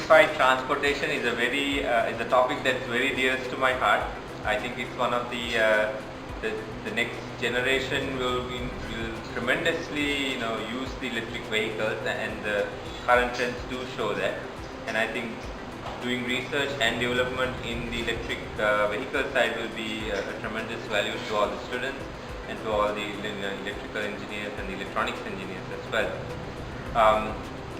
electrified transportation is a topic that's very dear to my heart. I think it's one of the next generation will tremendously use the electric vehicles, and the current trends do show that. And I think doing research and development in the electric vehicle side will be a tremendous value to all the students and to all the electrical engineers and the electronics engineers as well.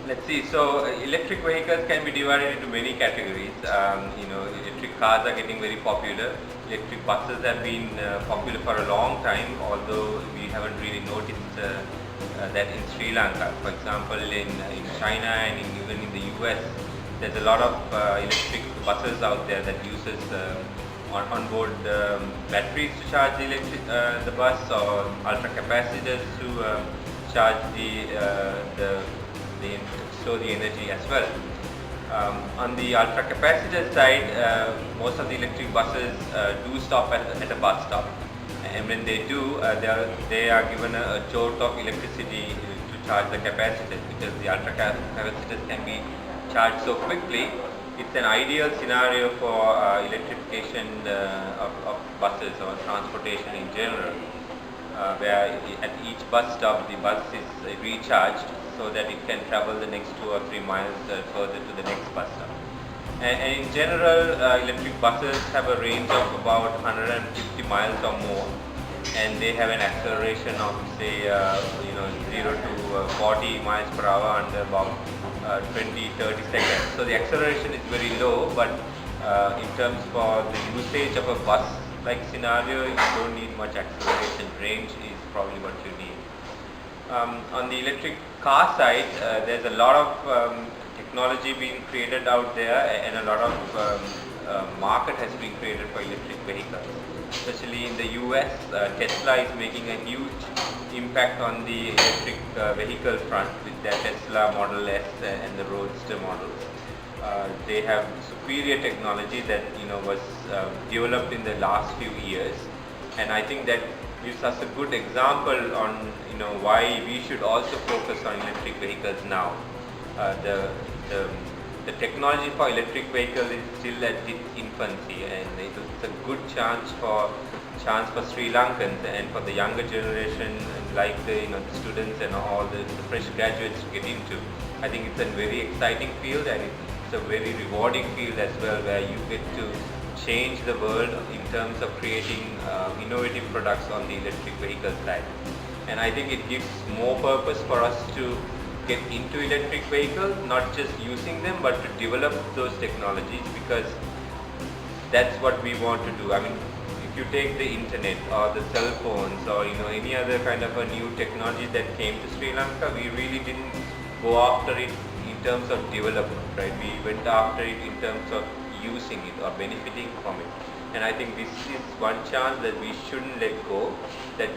Let's see. So electric vehicles can be divided into many categories. Electric cars are getting very popular. Electric buses have been popular for a long time, although we haven't really noticed that in Sri Lanka. For example, in China and even in the US, there's a lot of electric buses out there that uses onboard batteries to charge the bus, or ultra capacitors to charge store the energy as well. On the ultra capacitor side, most of the electric buses do stop at a bus stop, and when they do, they are given a jolt of electricity to charge the capacitors, because the ultra capacitors can be charged so quickly. It's an ideal scenario for electrification of buses or transportation in general, where at each bus stop the bus is recharged so that it can travel the next 2 or 3 miles further to the next bus stop. And in general, electric buses have a range of about 150 miles or more, and they have an acceleration of say 0 to 40 miles per hour under about 20-30 seconds. So the acceleration is very low, but in terms for the usage of a bus like scenario, you don't need much acceleration. Range is probably what you need. On the electric car side, there's a lot of technology being created out there, and a lot of market has been created for electric vehicles. Especially in the US, Tesla is making a huge impact on the electric vehicle front with their Tesla Model S and the Roadster models. They have superior technology that was developed in the last few years, and I think that gives us a good example on why we should also focus on electric vehicles now. The technology for electric vehicles is still at its infancy, and it's a good chance for Sri Lankans and for the younger generation, like the students and all the fresh graduates to get into. I think it's a very exciting field, and it's a very rewarding field as well, where you get to change the world in terms of creating innovative products on the electric vehicle side. And I think it gives more purpose for us to get into electric vehicles, not just using them, but to develop those technologies, because that's what we want to do. I mean, if you take the internet or the cell phones or any other kind of a new technology that came to Sri Lanka, we really didn't go after it in terms of development, right? We went after it in terms of using it or benefiting from it. And I think this is one chance that we shouldn't let go, that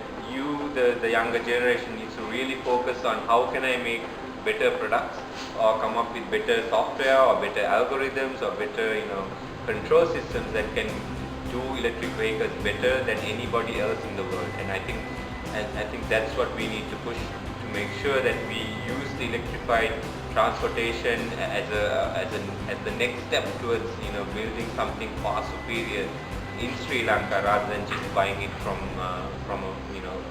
the younger generation needs to really focus on how can I make better products, or come up with better software or better algorithms or better control systems that can do electric vehicles better than anybody else in the world. And I think that's what we need to push, to make sure that we use the electrified transportation as the next step towards building something far superior in Sri Lanka, rather than just buying it from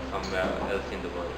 somewhere else in the world.